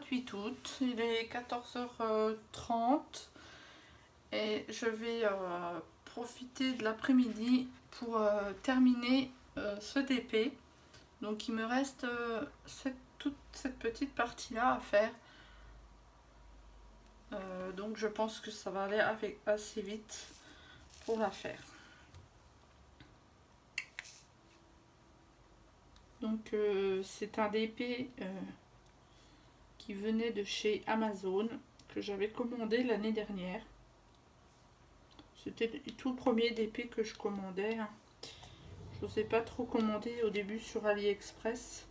28 août, il est 14h30 et je vais profiter de l'après-midi pour terminer ce DP. Donc il me reste toute cette petite partie là à faire. Donc je pense que ça va aller assez vite pour la faire. Donc c'est un DP qui venait de chez Amazon que j'avais commandé l'année dernière. C'était tout le premier DP que je commandais. Je n'osais pas trop commander au début sur AliExpress.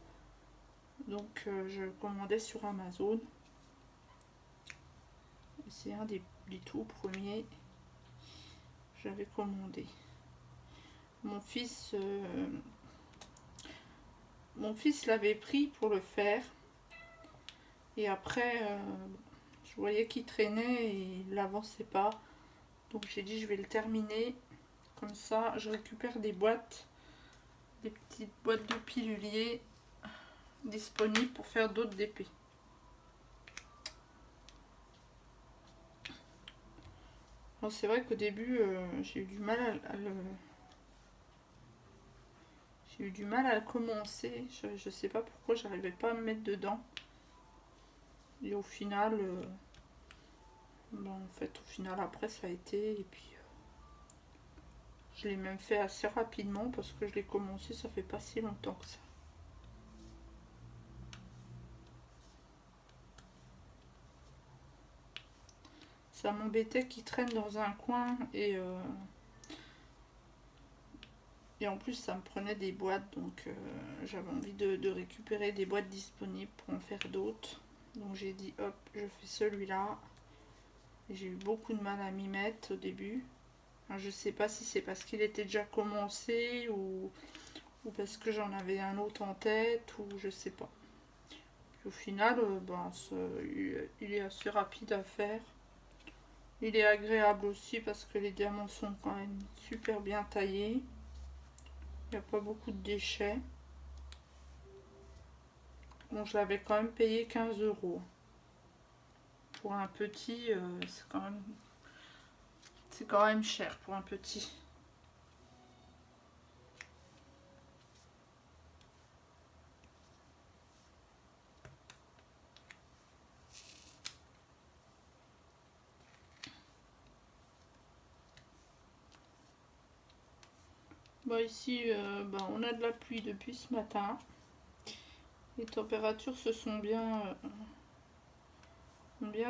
Donc je commandais sur Amazon. C'est un des tout premiers que j'avais commandé. Mon fils l'avait pris pour le faire. Et après, je voyais qu'il traînait et il n'avançait pas. Donc j'ai dit je vais le terminer. Comme ça, je récupère des boîtes, des petites boîtes de piluliers disponibles pour faire d'autres DP. Bon, c'est vrai qu'au début, j'ai eu du mal à le commencer. Je sais pas pourquoi j'arrivais pas à me mettre dedans. Et au final, au final après ça a été. Et puis je l'ai même fait assez rapidement parce que je l'ai commencé, ça fait pas si longtemps que ça. Ça m'embêtait qu'il traîne dans un coin et en plus ça me prenait des boîtes, donc j'avais envie de récupérer des boîtes disponibles pour en faire d'autres. Donc j'ai dit hop, je fais celui-là. J'ai eu beaucoup de mal à m'y mettre au début. Alors, je sais pas si c'est parce qu'il était déjà commencé ou parce que j'en avais un autre en tête ou je sais pas. Puis au final, il est assez rapide à faire. Il est agréable aussi parce que les diamants sont quand même super bien taillés. Il n'y a pas beaucoup de déchets. Bon, je l'avais quand même payé 15 €. Pour un petit, c'est quand même cher pour un petit. Bon, ici, on a de la pluie depuis ce matin. Les températures se sont bien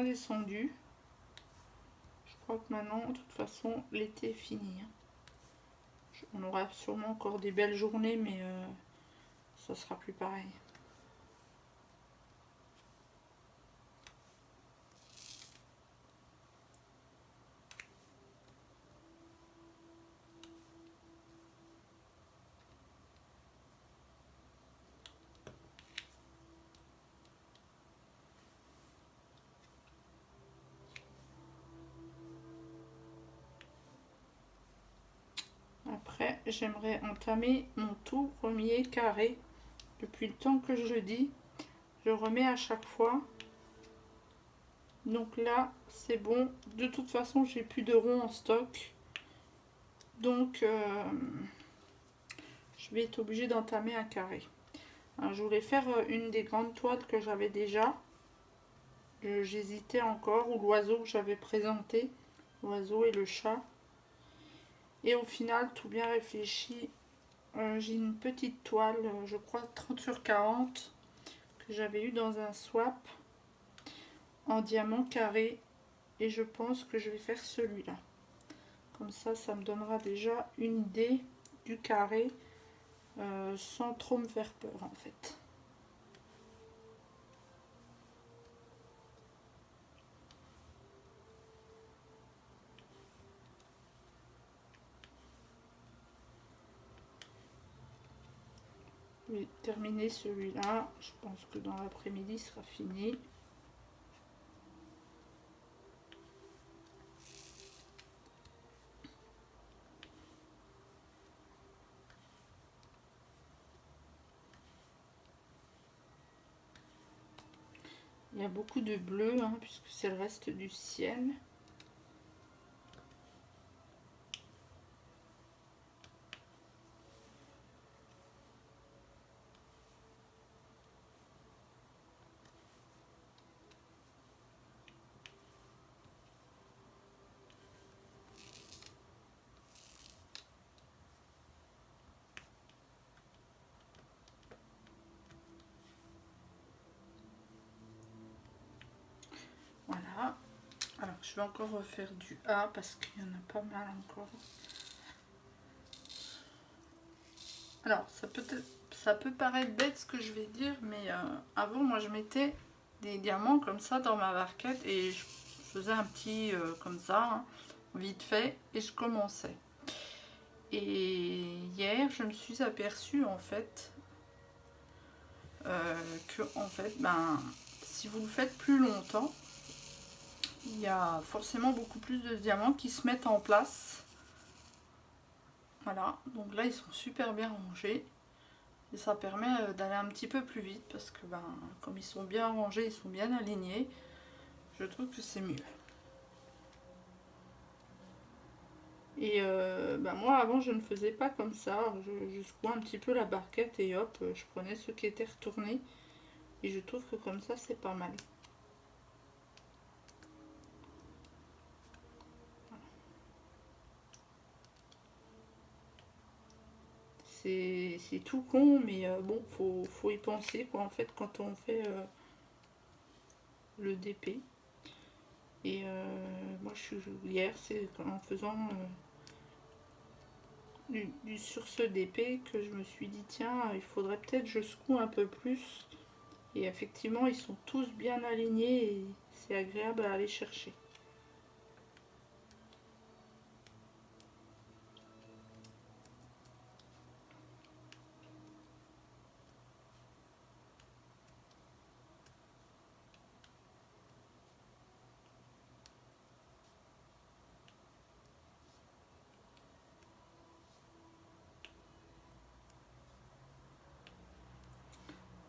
descendues. Je crois que maintenant, de toute façon, l'été est fini. On aura sûrement encore des belles journées, mais ça sera plus pareil. Après, j'aimerais entamer mon tout premier carré. Depuis le temps que je dis, je remets à chaque fois. Donc là, c'est bon. De toute façon, j'ai plus de ronds en stock. Donc, je vais être obligée d'entamer un carré. Alors, je voulais faire une des grandes toiles que j'avais déjà. J'hésitais encore, ou l'oiseau que j'avais présenté. L'oiseau et le chat. Et au final, tout bien réfléchi, j'ai une petite toile, je crois 30 sur 40, que j'avais eu dans un swap en diamant carré. Et je pense que je vais faire celui-là. Comme ça me donnera déjà une idée du carré sans trop me faire peur en fait. Je vais terminer celui-là. Je pense que dans l'après-midi il sera fini. Il y a beaucoup de bleu, hein, puisque c'est le reste du ciel. Voilà. Alors, je vais encore refaire du A parce qu'il y en a pas mal encore. Alors, ça peut paraître bête ce que je vais dire, mais avant, moi, je mettais des diamants comme ça dans ma barquette et je faisais un petit comme ça, hein, vite fait, et je commençais. Et hier, je me suis aperçue en fait que en fait, ben, si vous le faites plus longtemps, il y a forcément beaucoup plus de diamants qui se mettent en place. Voilà, donc là ils sont super bien rangés et ça permet d'aller un petit peu plus vite parce que ben, comme ils sont bien rangés, ils sont bien alignés, je trouve que c'est mieux. Et ben moi avant je ne faisais pas comme ça, je secouais un petit peu la barquette et hop, je prenais ceux qui étaient retournés et je trouve que comme ça c'est pas mal. C'est tout con, mais bon, faut y penser quoi en fait quand on fait le DP. Et moi hier c'est en faisant sur ce DP que je me suis dit tiens il faudrait peut-être je secoue un peu plus. Et effectivement ils sont tous bien alignés et c'est agréable à aller chercher.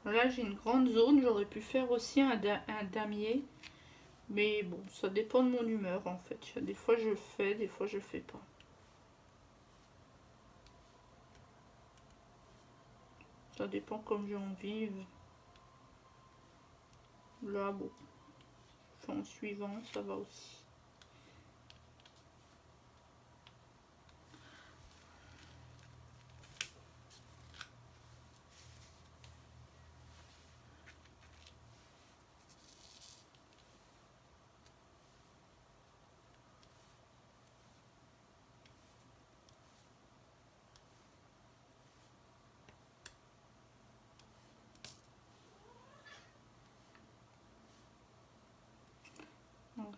Là j'ai une grande zone, j'aurais pu faire aussi un damier. Mais bon, ça dépend de mon humeur en fait. Des fois je le fais, des fois je le fais pas. Ça dépend comme j'ai envie. Là bon, je fais en suivant, ça va aussi.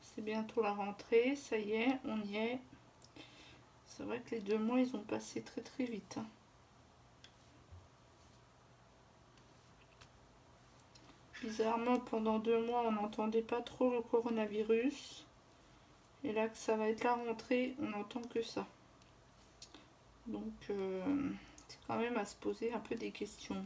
C'est bientôt la rentrée, ça y est, on y est. C'est vrai que les 2 mois, ils ont passé très très vite. Hein. Bizarrement, pendant 2 mois, on n'entendait pas trop le coronavirus. Et là que ça va être la rentrée, on n'entend que ça. Donc, c'est quand même à se poser un peu des questions.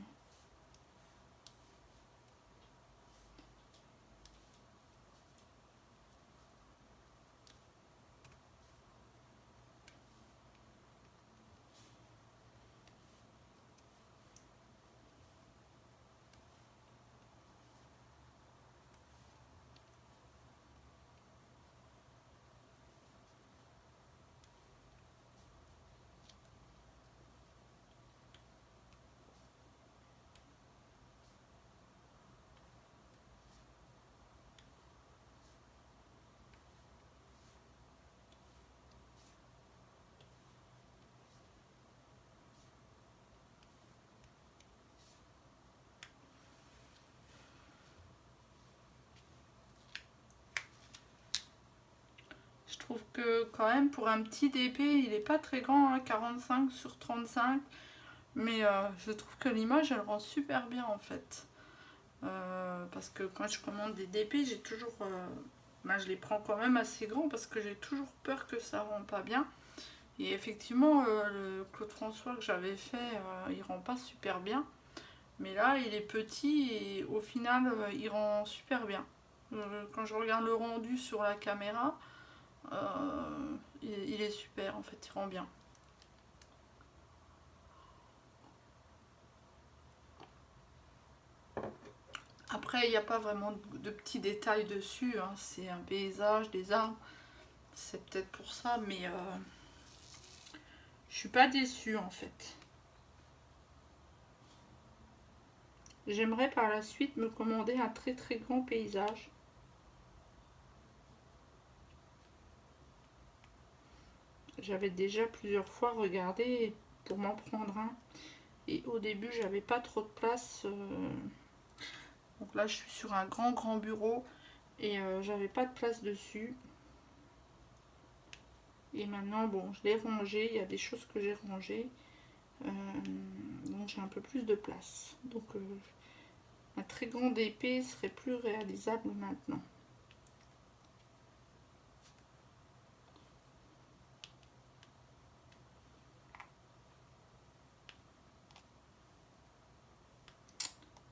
Je trouve que quand même pour un petit DP, il n'est pas très grand, hein, 45 sur 35. Mais je trouve que l'image, elle rend super bien en fait. Parce que quand je commande des DP, j'ai toujours... ben, je les prends quand même assez grands parce que j'ai toujours peur que ça rend pas bien. Et effectivement, le Claude François que j'avais fait, il rend pas super bien. Mais là, il est petit et au final, il rend super bien. Quand je regarde le rendu sur la caméra, il est super en fait, il rend bien. Après, il n'y a pas vraiment de petits détails dessus, hein. C'est un paysage, des arbres, c'est peut-être pour ça, mais je suis pas déçue en fait. J'aimerais par la suite me commander un très très grand paysage. J'avais déjà plusieurs fois regardé pour m'en prendre un. Et au début, j'avais pas trop de place. Donc là, je suis sur un grand grand bureau et j'avais pas de place dessus. Et maintenant, bon, je l'ai rangé. Il y a des choses que j'ai rangées. Donc j'ai un peu plus de place. Donc un très grand épée serait plus réalisable maintenant.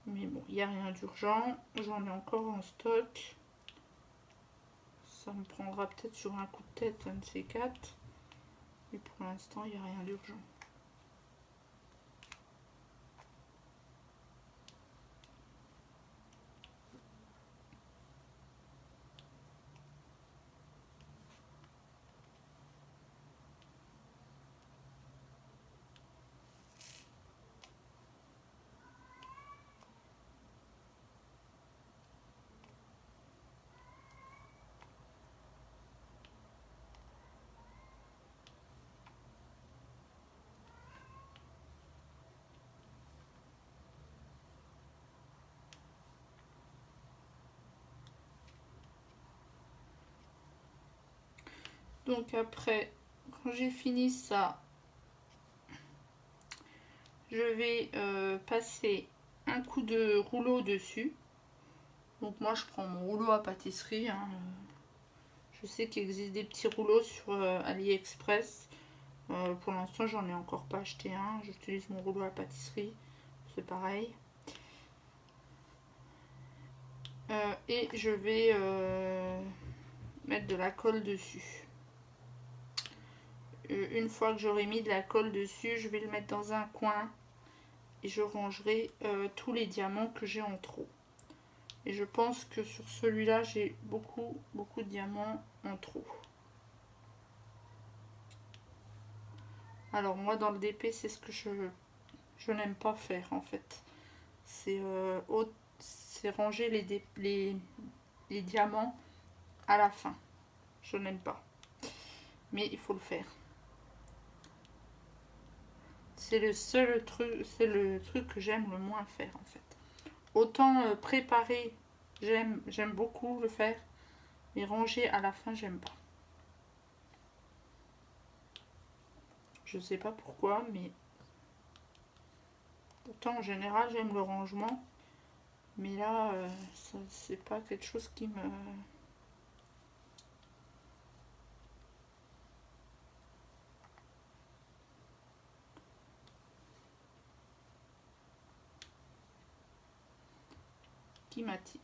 Mais bon, il n'y a rien d'urgent. J'en ai encore en stock. Ça me prendra peut-être sur un coup de tête, un de ces quatre. Mais pour l'instant, il n'y a rien d'urgent. Donc après, quand j'ai fini ça, je vais passer un coup de rouleau dessus. Donc moi je prends mon rouleau à pâtisserie, hein. Je sais qu'il existe des petits rouleaux sur AliExpress. Pour l'instant j'en ai encore pas acheté un. J'utilise mon rouleau à pâtisserie. C'est pareil. Et je vais mettre de la colle dessus. Une fois que j'aurai mis de la colle dessus, je vais le mettre dans un coin et je rangerai tous les diamants que j'ai en trop. Et je pense que sur celui-là, j'ai beaucoup de diamants en trop. Alors moi, dans le DP, c'est ce que je n'aime pas faire en fait. C'est ranger les diamants à la fin. Je n'aime pas. Mais il faut le faire. C'est le seul truc, c'est le truc que j'aime le moins faire en fait. Autant préparer, j'aime beaucoup le faire, mais ranger à la fin, j'aime pas. Je sais pas pourquoi, mais autant en général j'aime le rangement, mais là, c'est pas quelque chose qui m'attire.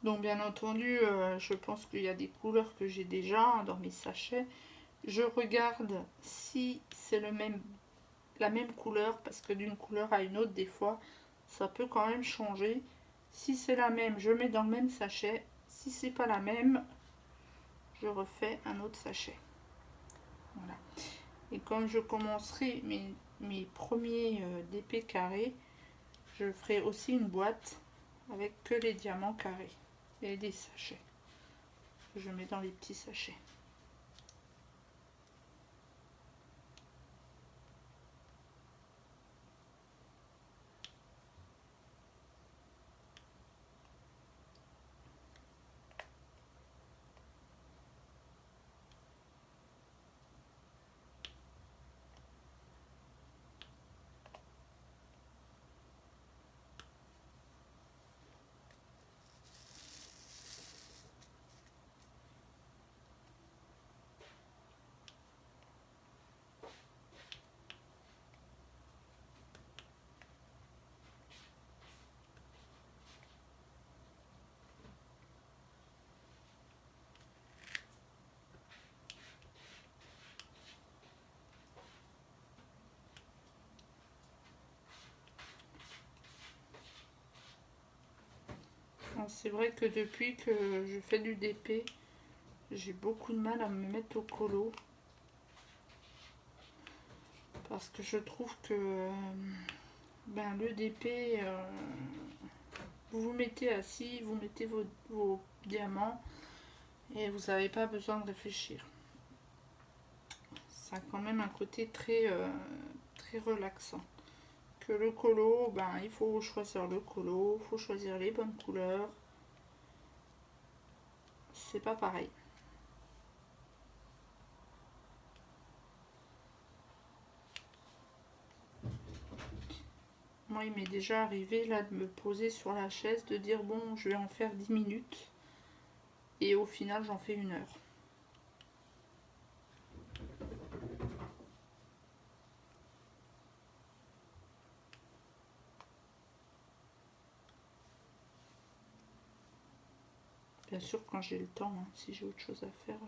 Donc bien entendu, je pense qu'il y a des couleurs que j'ai déjà dans mes sachets. Je regarde si c'est la même couleur, parce que d'une couleur à une autre, des fois, ça peut quand même changer. Si c'est la même, je mets dans le même sachet. Si c'est pas la même, je refais un autre sachet. Voilà. Et comme je commencerai mes premiers DP carrés, je ferai aussi une boîte avec que les diamants carrés et des sachets. Je mets dans les petits sachets. c'est vrai que depuis que je fais du DP, j'ai beaucoup de mal à me mettre au colo. Parce que je trouve que le DP, vous vous mettez assis, vous mettez vos diamants et vous n'avez pas besoin de réfléchir. Ça a quand même un côté très relaxant. Que le colo, il faut choisir le colo, il faut choisir les bonnes couleurs. C'est pas pareil. Moi, il m'est déjà arrivé là de me poser sur la chaise, de dire bon, je vais en faire 10 minutes. Et au final, j'en fais 1 heure. Bien sûr, quand j'ai le temps, hein, si j'ai autre chose à faire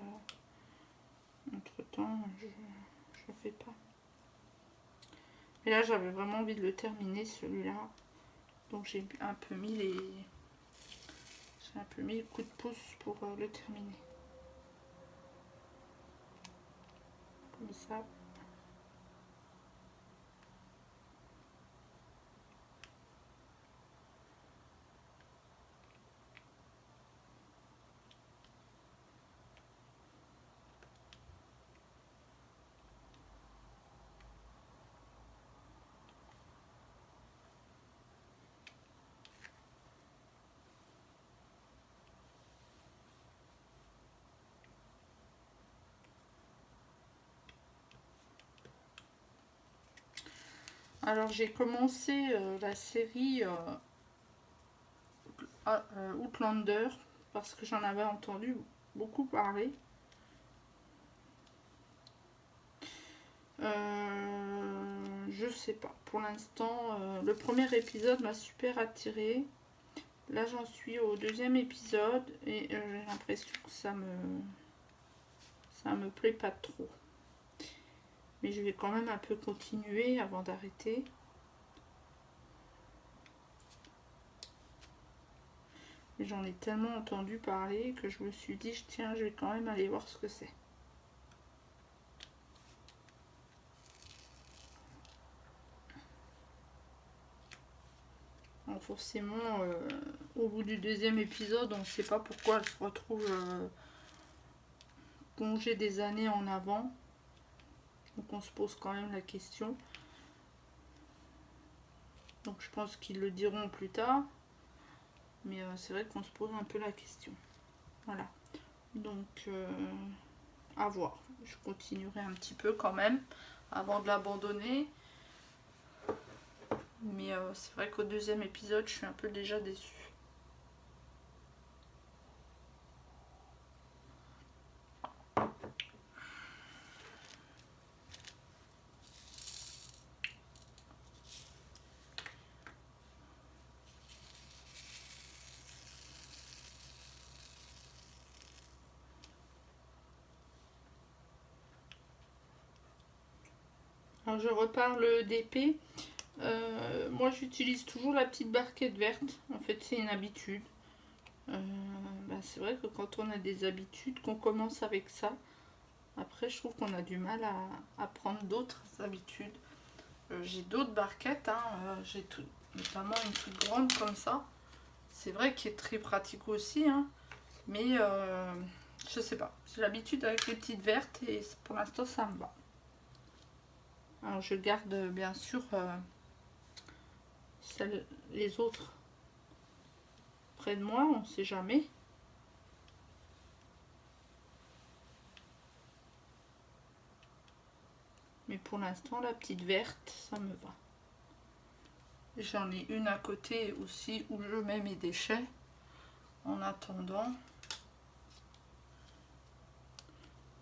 entre temps, je ne fais pas. Et là, j'avais vraiment envie de le terminer celui-là. Donc j'ai un peu mis les coups de pouce pour le terminer. Comme ça. Alors j'ai commencé la série Outlander parce que j'en avais entendu beaucoup parler. Je sais pas. Pour l'instant, le premier épisode m'a super attirée. Là, j'en suis au 2e épisode et j'ai l'impression que ça me plaît pas trop. Mais je vais quand même un peu continuer avant d'arrêter. J'en ai tellement entendu parler que je me suis dit, tiens, je vais quand même aller voir ce que c'est. Alors forcément, au bout du 2e épisode, on ne sait pas pourquoi elle se retrouve plongée des années en avant. Donc on se pose quand même la question. Donc je pense qu'ils le diront plus tard. Mais c'est vrai qu'on se pose un peu la question. Voilà. Donc à voir. Je continuerai un petit peu quand même avant de l'abandonner. Mais c'est vrai qu'au 2e épisode, je suis un peu déjà déçue. Alors je repars le DP. Moi j'utilise toujours la petite barquette verte. En fait c'est une habitude. C'est vrai que quand on a des habitudes, qu'on commence avec ça, après je trouve qu'on a du mal à prendre d'autres habitudes. J'ai d'autres barquettes, hein, j'ai notamment une toute grande comme ça. C'est vrai qu'il est très pratique aussi, hein, mais je sais pas. J'ai l'habitude avec les petites vertes et pour l'instant ça me va. Alors je garde bien sûr les autres près de moi, on ne sait jamais. Mais pour l'instant la petite verte ça me va. J'en ai une à côté aussi où je mets mes déchets en attendant.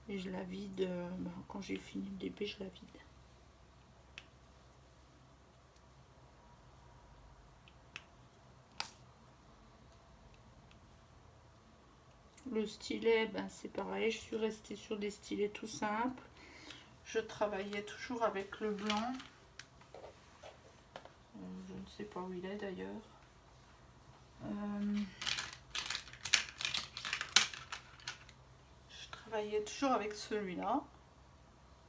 Et je la vide, quand j'ai fini le DP, je la vide. Le stylet, c'est pareil, je suis restée sur des stylets tout simples. Je travaillais toujours avec le blanc. Je ne sais pas où il est d'ailleurs. travailler toujours avec celui-là.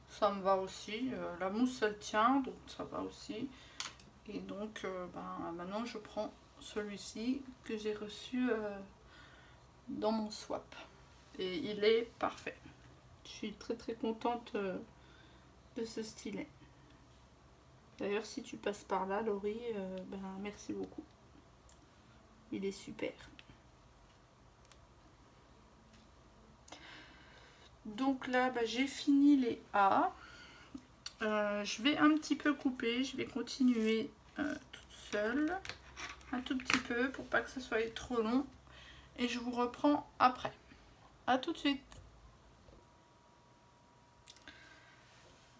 Ça me va aussi. La mousse elle tient, donc ça va aussi. Et donc maintenant je prends celui-ci que j'ai reçu dans mon swap. Et il est parfait. Je suis très très contente de ce stylet. D'ailleurs si tu passes par là Laurie, merci beaucoup. Il est super. Donc là j'ai fini les A. Je vais un petit peu couper, je vais continuer toute seule, un tout petit peu pour pas que ce soit trop long. Et je vous reprends après. A tout de suite.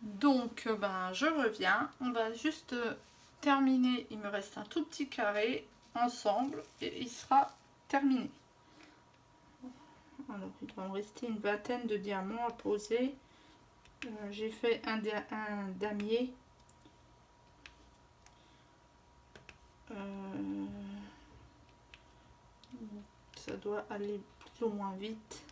Donc je reviens, on va juste terminer, il me reste un tout petit carré ensemble et il sera terminé. Alors il va me rester une vingtaine de diamants à poser. J'ai fait un damier. Ça doit aller plus ou moins vite.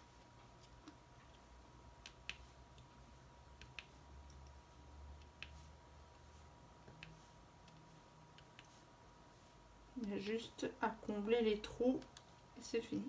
Il y a juste à combler les trous et c'est fini.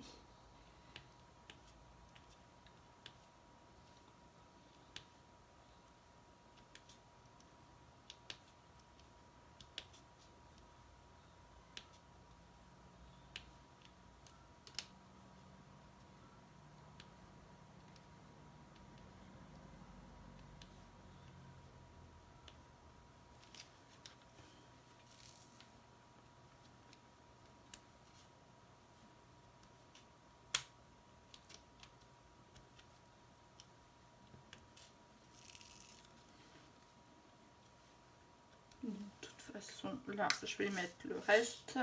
De toute façon, là, je vais mettre le reste.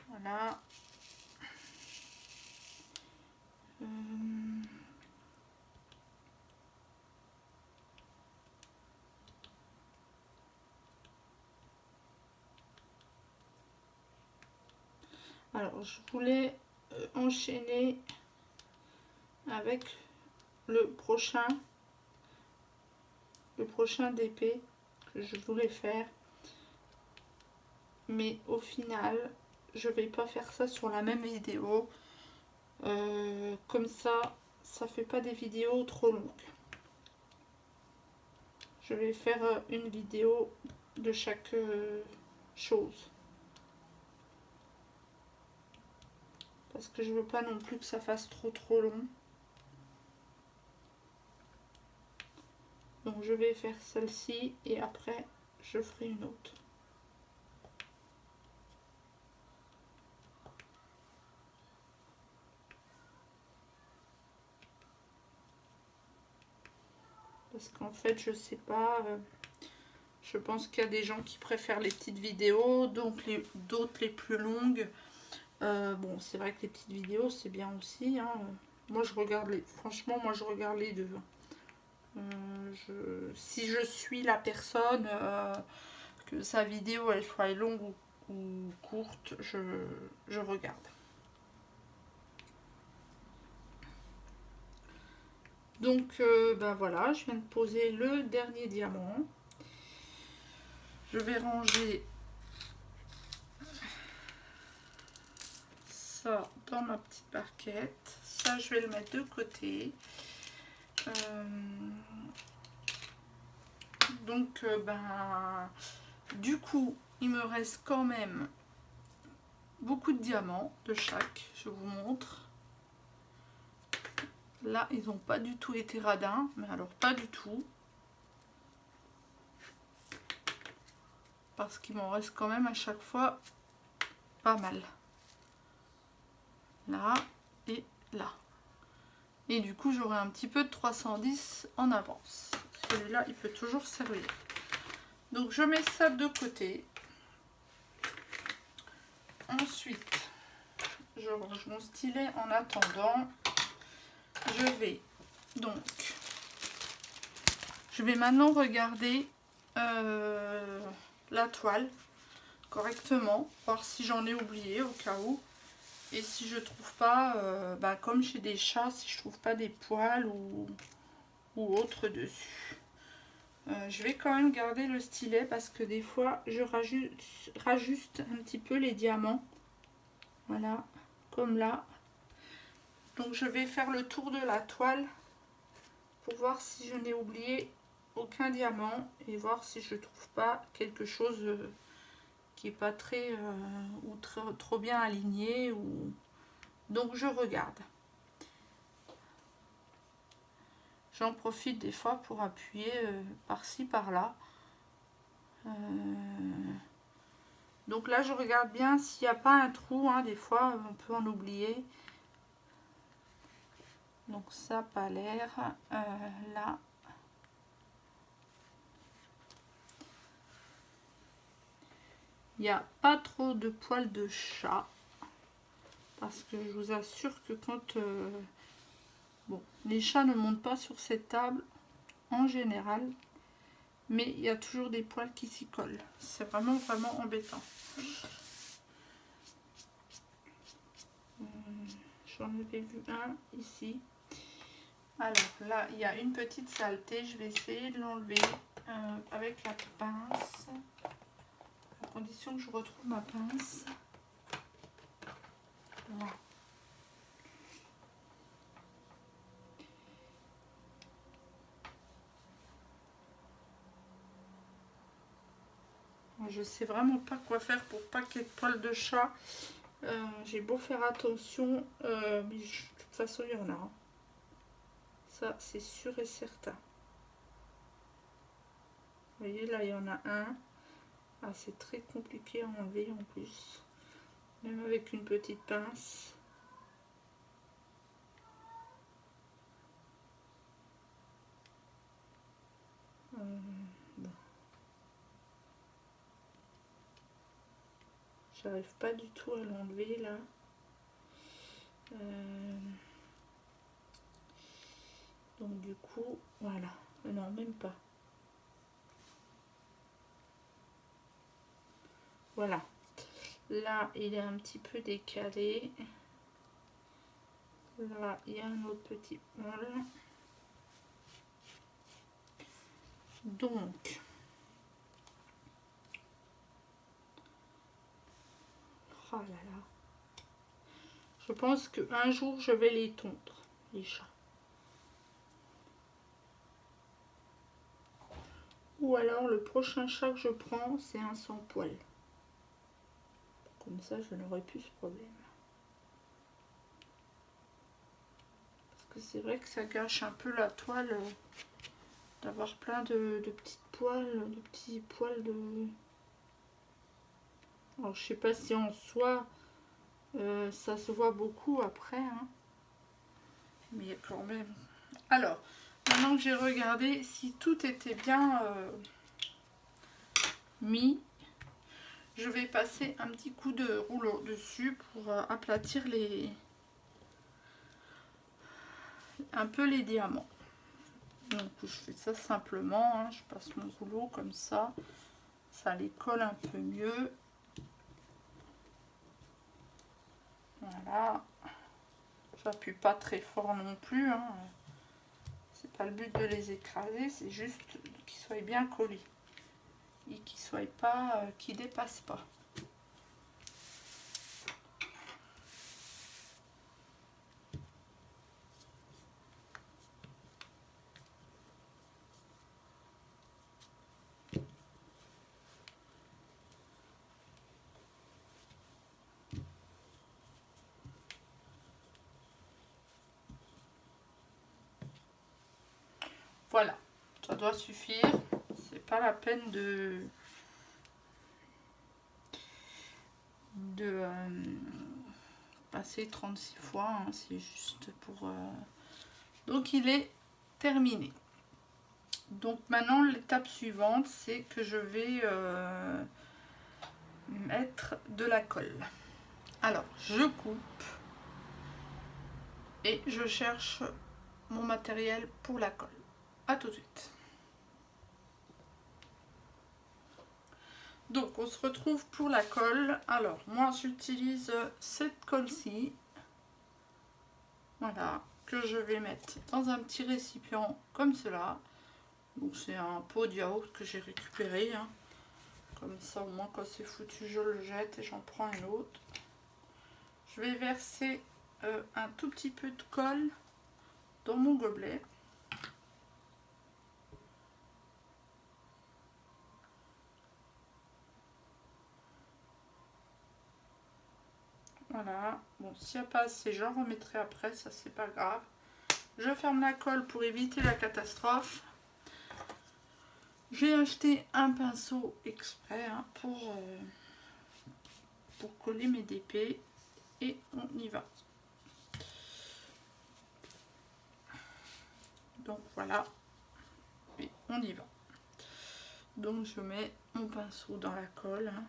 Voilà. Alors, je voulais enchaîner avec le prochain DP que je voulais faire. Mais au final, je vais pas faire ça sur la même vidéo. Comme ça fait pas des vidéos trop longues. Je vais faire une vidéo de chaque chose. Parce que je veux pas non plus que ça fasse trop long. Donc je vais faire celle-ci et après je ferai une autre. Parce qu'en fait je sais pas, je pense qu'il y a des gens qui préfèrent les petites vidéos, donc d'autres les plus longues. Bon c'est vrai que les petites vidéos c'est bien aussi, hein. Moi je regarde franchement moi je regarde les deux. Si je suis la personne, que sa vidéo elle soit longue ou courte, je regarde. Donc voilà, je viens de poser le dernier diamant. Je vais ranger ça dans ma petite barquette. Ça je vais le mettre de côté. Donc du coup il me reste quand même beaucoup de diamants de chaque, je vous montre. Là ils n'ont pas du tout été radins, mais alors pas du tout, parce qu'il m'en reste quand même à chaque fois pas mal, là et là, et du coup j'aurai un petit peu de 310 en avance. Celui-là il peut toujours servir, donc je mets ça de côté. Ensuite je range mon stylet. En attendant je vais maintenant regarder la toile correctement, voir si j'en ai oublié au cas où. Et si je trouve pas, comme j'ai des chats, si je trouve pas des poils ou autre dessus. Je vais quand même garder le stylet parce que des fois je rajuste un petit peu les diamants. Voilà, comme là. Donc je vais faire le tour de la toile pour voir si je n'ai oublié aucun diamant et voir si je trouve pas quelque chose qui est pas très ou trop bien aligné ou donc je regarde. J'en profite des fois pour appuyer par-ci par-là. Donc là je regarde bien s'il n'y a pas un trou, hein, des fois on peut en oublier. Donc ça pas l'air. Là. Il n'y a pas trop de poils de chat. Parce que je vous assure que quand... bon, les chats ne montent pas sur cette table en général. Mais il y a toujours des poils qui s'y collent. C'est vraiment embêtant. J'en avais vu un ici. Alors là, il y a une petite saleté. Je vais essayer de l'enlever avec la pince. À condition que je retrouve ma pince. Voilà. Je sais vraiment pas quoi faire pour pas qu'il y ait de poils de chat. J'ai beau faire attention, mais de toute façon il y en a. Hein. Ça c'est sûr et certain. Vous voyez là il y en a un. Ah, c'est très compliqué à enlever en plus. Même avec une petite pince. Bon. J'arrive pas du tout à l'enlever là. Donc du coup, voilà. Non, même pas. Voilà. Là, il est un petit peu décalé. Là, il y a un autre petit poil. Donc, oh là là. Je pense qu'un jour, je vais les tondre, les chats. Ou alors, le prochain chat que je prends, c'est un sans poil. Comme ça, je n'aurai plus ce problème. Parce que c'est vrai que ça gâche un peu la toile d'avoir plein de petites poils, de petits poils de... Alors, je sais pas si en soi, ça se voit beaucoup après. Hein. Mais quand même. Alors, maintenant que j'ai regardé si tout était bien mis, je vais passer un petit coup de rouleau dessus pour aplatir un peu les diamants. Donc je fais ça simplement, hein, je passe mon rouleau comme ça les colle un peu mieux. Voilà, j'appuie pas très fort non plus, hein. C'est pas le but de les écraser, c'est juste qu'ils soient bien collés et qu'ils soient pas, qu'ils dépassent pas. Voilà, ça doit suffire. C'est pas la peine de passer 36 fois, hein, c'est juste pour... Donc il est terminé. Donc maintenant l'étape suivante, c'est que je vais mettre de la colle. Alors je coupe et je cherche mon matériel pour la colle. A tout de suite. Donc on se retrouve pour la colle. Alors moi j'utilise cette colle-ci. Voilà, que je vais mettre dans un petit récipient comme cela. Donc c'est un pot de yaourt que j'ai récupéré. Hein. Comme ça au moins quand c'est foutu je le jette et j'en prends un autre. Je vais verser un tout petit peu de colle dans mon gobelet. Voilà, bon s'il n'y a pas assez j'en remettrai après, ça c'est pas grave. Je ferme la colle pour éviter la catastrophe. J'ai acheté un pinceau exprès hein, pour coller mes DP et on y va. Donc voilà, et on y va. Donc je mets mon pinceau dans la colle. Hein.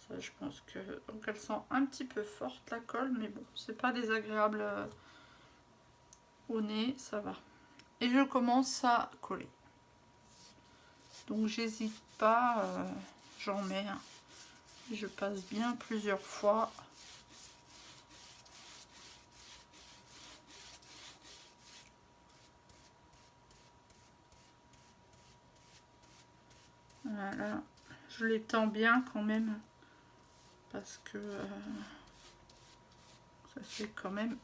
Ça je pense que donc elle sent un petit peu forte la colle, mais bon c'est pas désagréable au nez, ça va. Et je commence à coller. Donc j'hésite pas, j'en mets. Hein. Je passe bien plusieurs fois. Voilà, je l'étends bien quand même parce que ça fait quand même.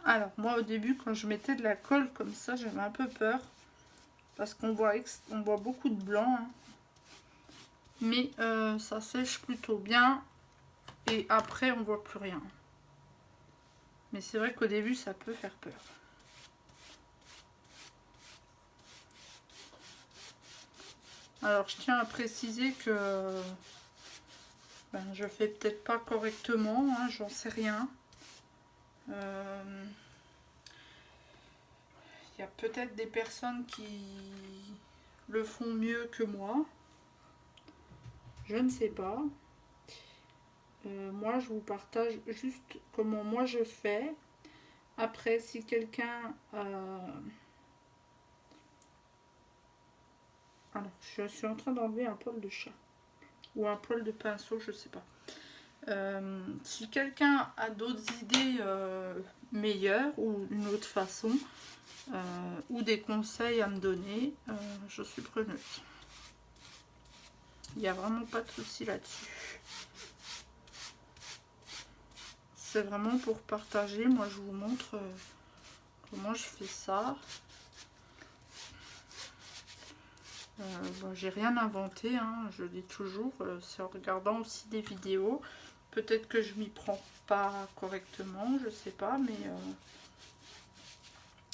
Alors moi au début quand je mettais de la colle comme ça j'avais un peu peur parce qu'on voit beaucoup de blanc hein. Mais ça sèche plutôt bien et après on voit plus rien. Mais c'est vrai qu'au début ça peut faire peur. Alors je tiens à préciser que je fais peut-être pas correctement, hein, j'en sais rien. Il y a peut-être des personnes qui le font mieux que moi. Je ne sais pas. Moi, je vous partage juste comment moi je fais. Après, si quelqu'un... Alors, je suis en train d'enlever un poil de chat. Ou un poil de pinceau, je sais pas. Si quelqu'un a d'autres idées meilleures ou une autre façon, ou des conseils à me donner, je suis preneuse. Il n'y a vraiment pas de souci là-dessus. C'est vraiment pour partager. Moi, je vous montre comment je fais ça. Bon, j'ai rien inventé, hein, je le dis toujours. C'est en regardant aussi des vidéos. Peut-être que je m'y prends pas correctement, je sais pas, mais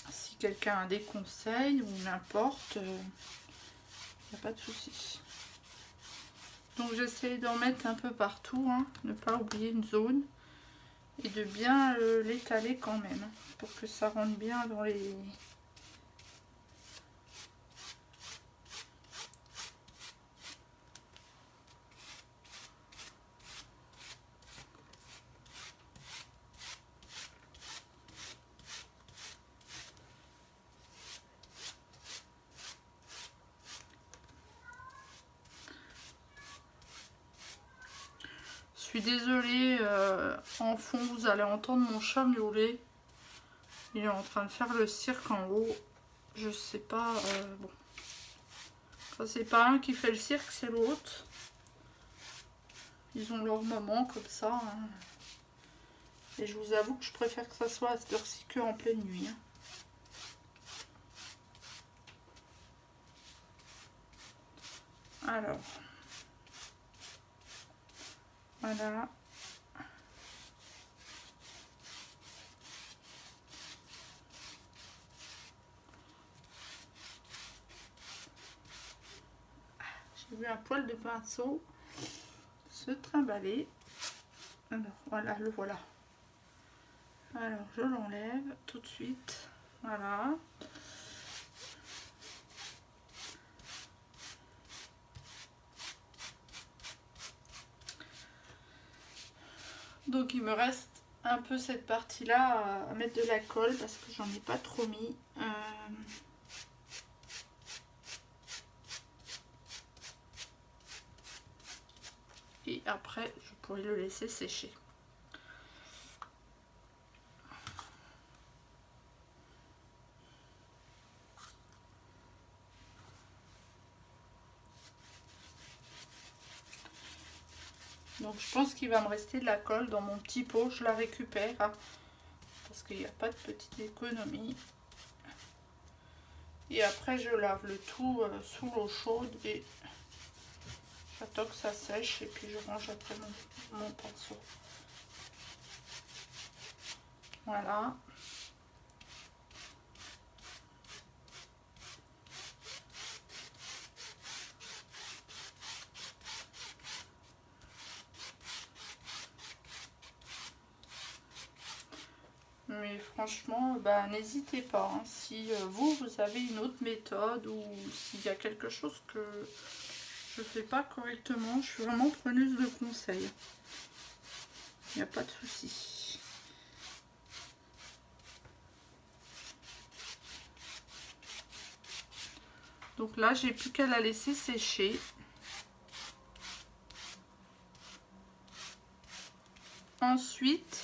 si quelqu'un a des conseils ou n'importe, il n'y a pas de souci. Donc j'essaie d'en mettre un peu partout, hein, ne pas oublier une zone et de bien l'étaler quand même hein, pour que ça rentre bien dans les... Je suis désolée, en fond vous allez entendre mon chat miauler. Il est en train de faire le cirque en haut. Je sais pas, bon. Quand c'est pas un qui fait le cirque, c'est l'autre. Ils ont leur moment comme ça. Hein. Et je vous avoue que je préfère que ça soit à cette heure-ci qu'en pleine nuit. Hein. Alors. Voilà. J'ai vu un poil de pinceau se trimballer. Alors voilà, le voilà. Alors je l'enlève tout de suite. Voilà. Donc il me reste un peu cette partie-là à mettre de la colle parce que j'en ai pas trop mis. Et après, je pourrais le laisser sécher. Donc je pense qu'il va me rester de la colle dans mon petit pot. Je la récupère hein, parce qu'il n'y a pas de petite économie. Et après je lave le tout sous l'eau chaude et j'attends que ça sèche et puis je range après mon pinceau. Voilà. Mais franchement, bah, n'hésitez pas. Hein, si vous avez une autre méthode ou s'il y a quelque chose que je ne fais pas correctement, je suis vraiment preneuse de conseils. Il n'y a pas de souci. Donc là, j'ai plus qu'à la laisser sécher. Ensuite,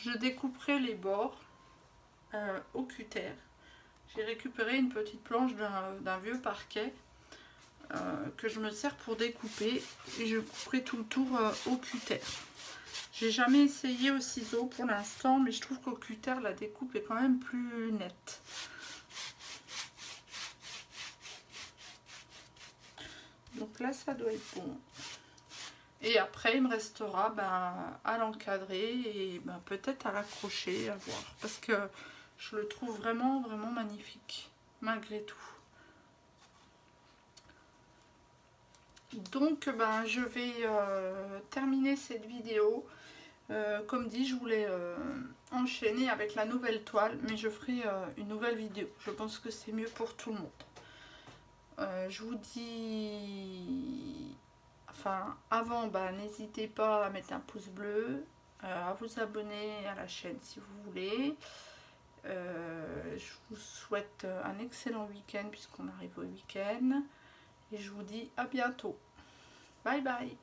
je découperai les bords au cutter. J'ai récupéré une petite planche d'un vieux parquet que je me sers pour découper et je couperai tout le tour au cutter. J'ai jamais essayé au ciseau pour l'instant, mais je trouve qu'au cutter la découpe est quand même plus nette. Donc là ça doit être bon. Et après il me restera à l'encadrer et peut-être à l'accrocher, à voir. Parce que je le trouve vraiment magnifique, malgré tout. Donc je vais terminer cette vidéo. Comme dit, je voulais enchaîner avec la nouvelle toile, mais je ferai une nouvelle vidéo. Je pense que c'est mieux pour tout le monde. Je vous dis... Enfin, avant, n'hésitez pas à mettre un pouce bleu, à vous abonner à la chaîne si vous voulez. Je vous souhaite un excellent week-end puisqu'on arrive au week-end. Et je vous dis à bientôt. Bye bye.